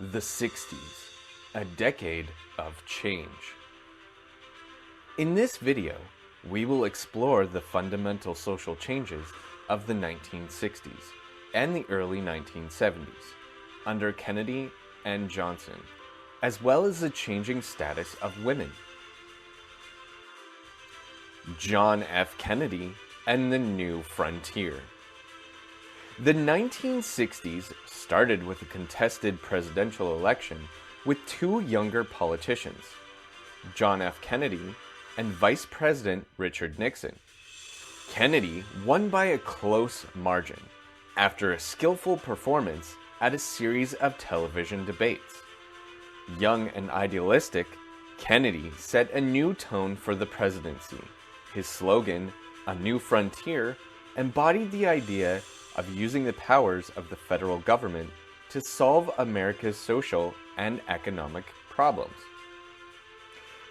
The 60s, a decade of change. In this video, we will explore the fundamental social changes of the 1960s and the early 1970s under Kennedy and Johnson, as well as the changing status of women. John F. Kennedy and the New Frontier. The 1960s started with a contested presidential election with two younger politicians, John F. Kennedy and Vice President Richard Nixon. Kennedy won by a close margin after a skillful performance at a series of television debates. Young and idealistic, Kennedy set a new tone for the presidency. His slogan, "A New Frontier," embodied the idea of using the powers of the federal government to solve America's social and economic problems.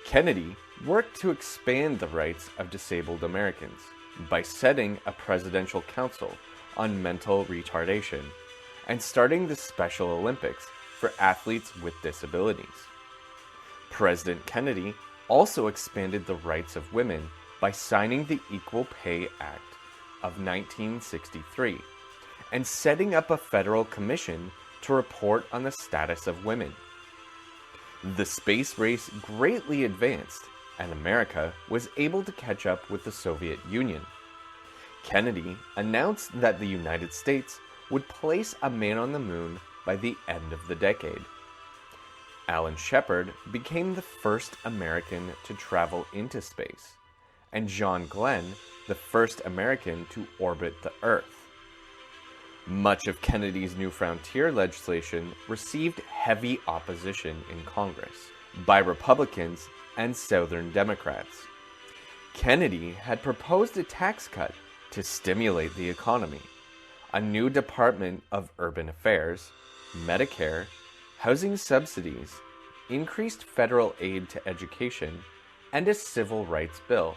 Kennedy worked to expand the rights of disabled Americans by setting a presidential council on mental retardation and starting the Special Olympics for athletes with disabilities. President Kennedy also expanded the rights of women by signing the Equal Pay Act of 1963 and setting up a federal commission to report on the status of women. The space race greatly advanced, and America was able to catch up with the Soviet Union. Kennedy announced that the United States would place a man on the moon by the end of the decade. Alan Shepard became the first American to travel into space, and John Glenn the first American to orbit the Earth. Much of Kennedy's New Frontier legislation received heavy opposition in Congress by Republicans and Southern Democrats. Kennedy had proposed a tax cut to stimulate the economy, a new Department of Urban Affairs, Medicare, housing subsidies, increased federal aid to education, and a civil rights bill.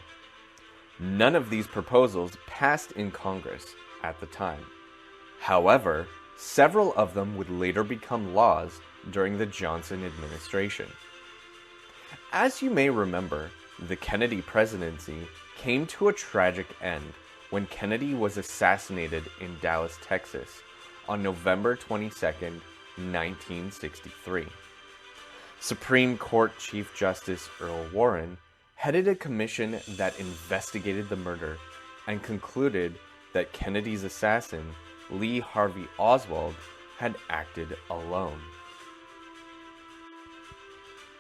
None of these proposals passed in Congress at the time. However, several of them would later become laws during the Johnson administration. As you may remember, the Kennedy presidency came to a tragic end when Kennedy was assassinated in Dallas, Texas on November 22, 1963. Supreme Court Chief Justice Earl Warren headed a commission that investigated the murder and concluded that Kennedy's assassin, Lee Harvey Oswald, had acted alone.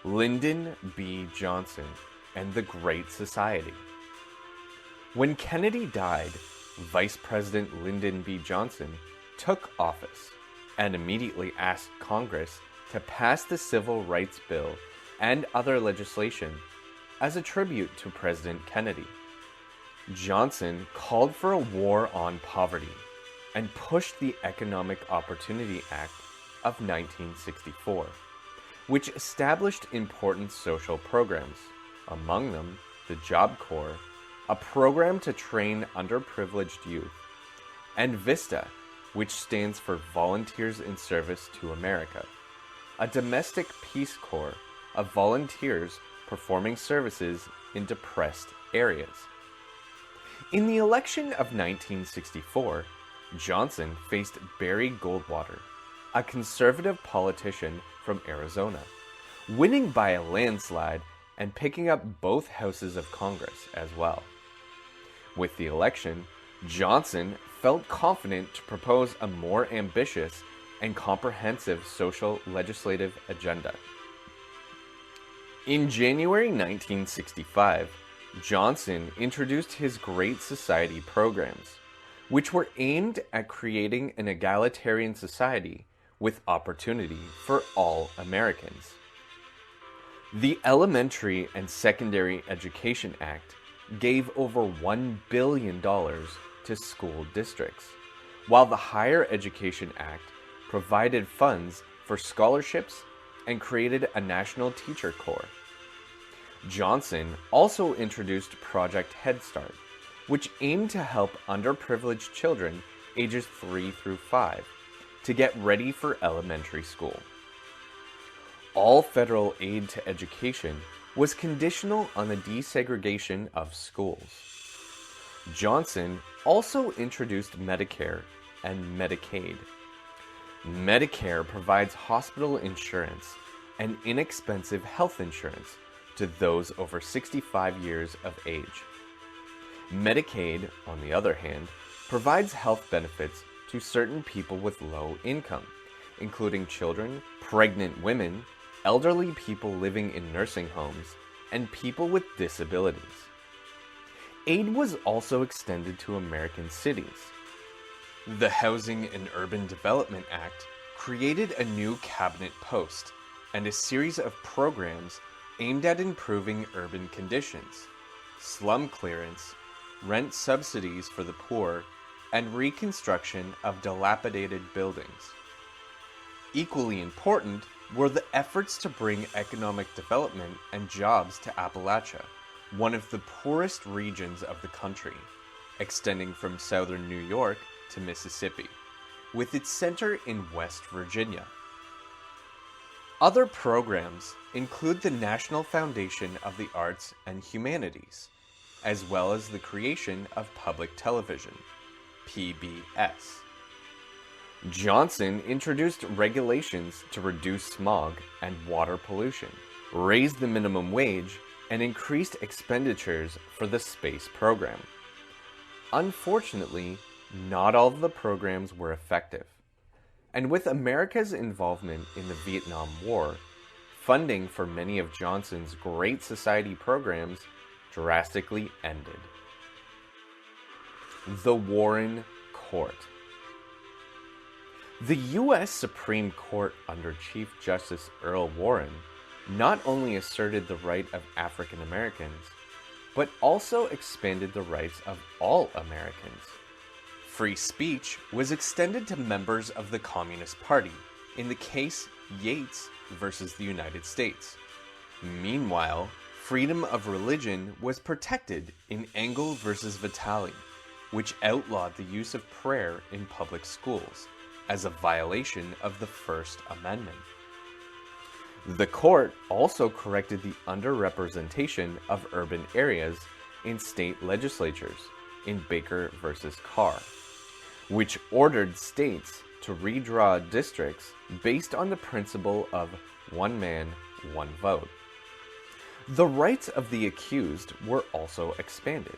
Lyndon B. Johnson and the Great Society. When Kennedy died, Vice President Lyndon B. Johnson took office and immediately asked Congress to pass the Civil Rights Bill and other legislation as a tribute to President Kennedy. Johnson called for a war on poverty and pushed the Economic Opportunity Act of 1964, which established important social programs, among them the Job Corps, a program to train underprivileged youth, and VISTA, which stands for Volunteers in Service to America, a domestic Peace Corps of volunteers performing services in depressed areas. In the election of 1964, Johnson faced Barry Goldwater, a conservative politician from Arizona, winning by a landslide and picking up both houses of Congress as well. With the election, Johnson felt confident to propose a more ambitious and comprehensive social legislative agenda. In January 1965, Johnson introduced his Great Society programs, which were aimed at creating an egalitarian society with opportunity for all Americans. The Elementary and Secondary Education Act gave over $1 billion to school districts, while the Higher Education Act provided funds for scholarships and created a national teacher corps. Johnson also introduced Project Head Start, which aimed to help underprivileged children ages 3 through 5 to get ready for elementary school. All federal aid to education was conditional on the desegregation of schools. Johnson also introduced Medicare and Medicaid. Medicare provides hospital insurance and inexpensive health insurance to those over 65 years of age. Medicaid, on the other hand, provides health benefits to certain people with low income, including children, pregnant women, elderly people living in nursing homes, and people with disabilities. Aid was also extended to American cities. The Housing and Urban Development Act created a new cabinet post and a series of programs aimed at improving urban conditions, slum clearance, rent subsidies for the poor, and reconstruction of dilapidated buildings. Equally important were the efforts to bring economic development and jobs to Appalachia, one of the poorest regions of the country, extending from southern New York to Mississippi, with its center in West Virginia. Other programs include the National Foundation of the Arts and Humanities, as well as the creation of public television, PBS. Johnson introduced regulations to reduce smog and water pollution, raised the minimum wage, and increased expenditures for the space program. Unfortunately, not all of the programs were effective. And with America's involvement in the Vietnam War, funding for many of Johnson's Great Society programs drastically ended. The Warren Court. The U.S. Supreme Court under Chief Justice Earl Warren not only asserted the right of African Americans, but also expanded the rights of all Americans. Free speech was extended to members of the Communist Party in the case Yates versus the United States. Meanwhile, freedom of religion was protected in Engel versus Vitale, which outlawed the use of prayer in public schools as a violation of the First Amendment. The court also corrected the underrepresentation of urban areas in state legislatures in Baker versus Carr, which ordered states to redraw districts based on the principle of one man, one vote. The rights of the accused were also expanded.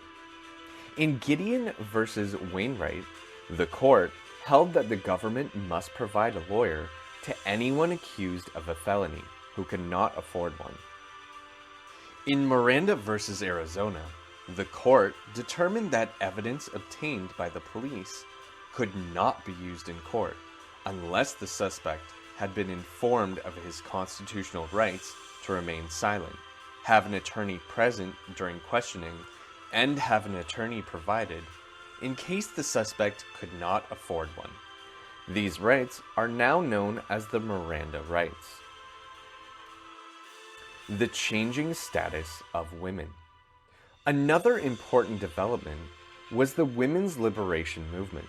In Gideon versus Wainwright, the court held that the government must provide a lawyer to anyone accused of a felony who cannot afford one. In Miranda versus Arizona, the court determined that evidence obtained by the police could not be used in court unless the suspect had been informed of his constitutional rights to remain silent, have an attorney present during questioning, and have an attorney provided in case the suspect could not afford one. These rights are now known as the Miranda rights. The changing status of women. Another important development was the women's liberation movement.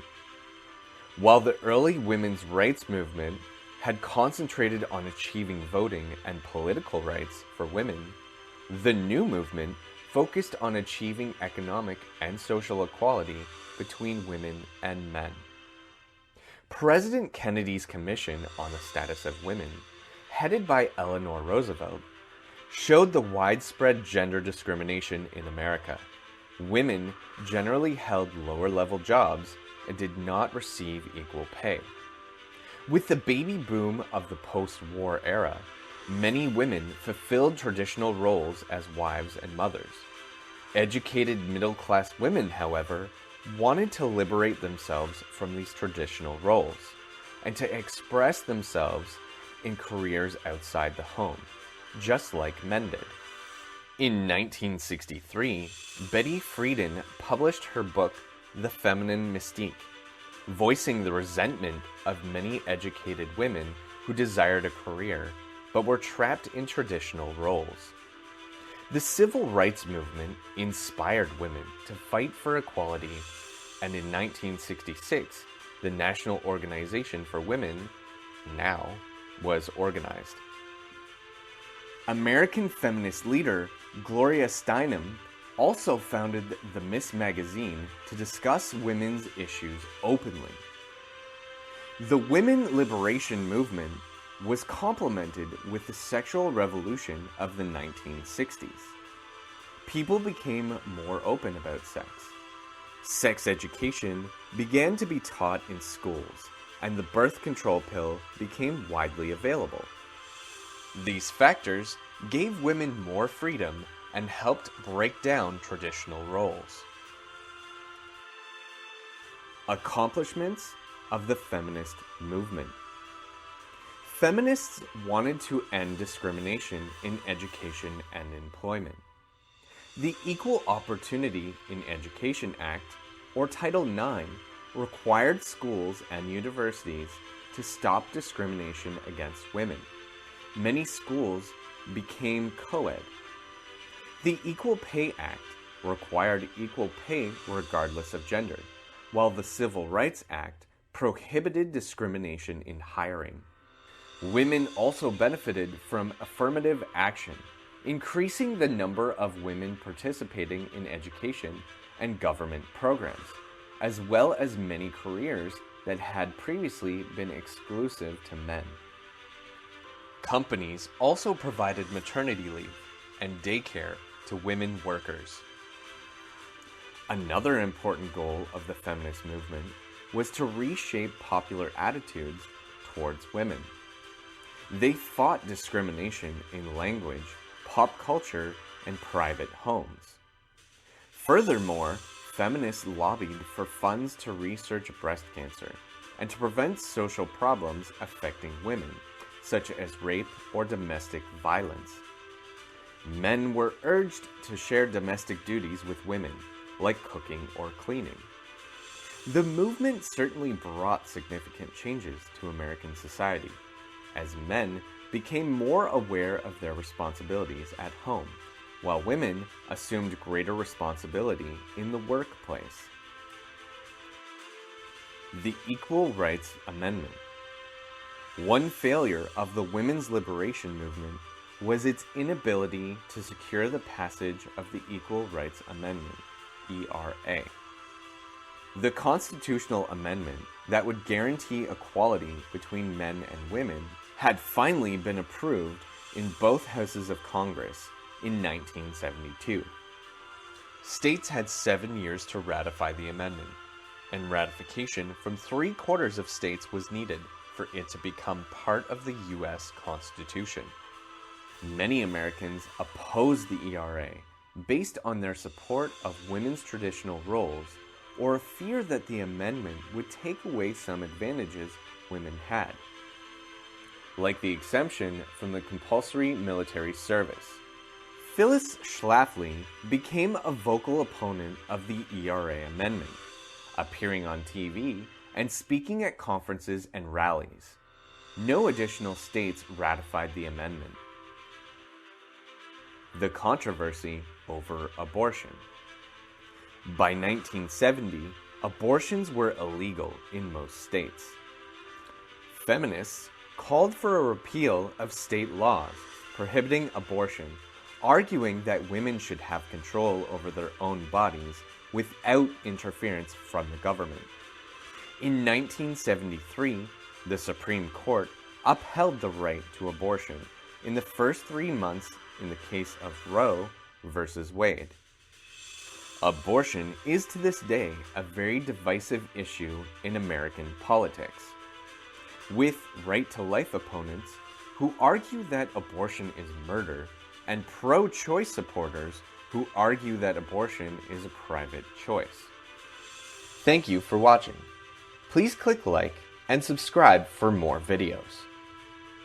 While the early women's rights movement had concentrated on achieving voting and political rights for women, the new movement focused on achieving economic and social equality between women and men. President Kennedy's Commission on the Status of Women, headed by Eleanor Roosevelt, showed the widespread gender discrimination in America. Women generally held lower-level jobs and did not receive equal pay. With the baby boom of the post-war era, many women fulfilled traditional roles as wives and mothers. Educated middle-class women, however, wanted to liberate themselves from these traditional roles and to express themselves in careers outside the home, just like men did. In 1963, Betty Friedan published her book, The Feminine Mystique, voicing the resentment of many educated women who desired a career but were trapped in traditional roles. The civil rights movement inspired women to fight for equality, and in 1966, the National Organization for Women, NOW, was organized. American feminist leader Gloria Steinem also founded the Miss magazine to discuss women's issues openly. The women liberation movement was complemented with the sexual revolution of the 1960s. People became more open about sex. Sex education began to be taught in schools, and the birth control pill became widely available. These factors gave women more freedom and helped break down traditional roles. Accomplishments of the feminist movement. Feminists wanted to end discrimination in education and employment. The Equal Opportunity in Education Act, or Title IX, required schools and universities to stop discrimination against women. Many schools became co-ed. The Equal Pay Act required equal pay regardless of gender, while the Civil Rights Act prohibited discrimination in hiring. Women also benefited from affirmative action, increasing the number of women participating in education and government programs, as well as many careers that had previously been exclusive to men. Companies also provided maternity leave and daycare to women workers. Another important goal of the feminist movement was to reshape popular attitudes towards women. They fought discrimination in language, pop culture, and private homes. Furthermore, feminists lobbied for funds to research breast cancer and to prevent social problems affecting women, such as rape or domestic violence. Men were urged to share domestic duties with women, like cooking or cleaning. The movement certainly brought significant changes to American society, as men became more aware of their responsibilities at home, while women assumed greater responsibility in the workplace. The Equal Rights Amendment. One failure of the women's liberation movement was its inability to secure the passage of the Equal Rights Amendment, ERA. The constitutional amendment that would guarantee equality between men and women had finally been approved in both houses of Congress in 1972. States had 7 years to ratify the amendment, and ratification from 3/4 of states was needed for it to become part of the U.S. Constitution. Many Americans opposed the ERA based on their support of women's traditional roles or a fear that the amendment would take away some advantages women had, like the exemption from the compulsory military service. Phyllis Schlafly became a vocal opponent of the ERA amendment, appearing on TV and speaking at conferences and rallies. No additional states ratified the amendment. The controversy over abortion. By 1970, abortions were illegal in most states. Feminists called for a repeal of state laws prohibiting abortion, arguing that women should have control over their own bodies without interference from the government. In 1973, the Supreme Court upheld the right to abortion in the first 3 months in the case of Roe versus Wade. Abortion is to this day a very divisive issue in American politics, with right-to-life opponents who argue that abortion is murder and pro-choice supporters who argue that abortion is a private choice. Thank you for watching. Please click like and subscribe for more videos.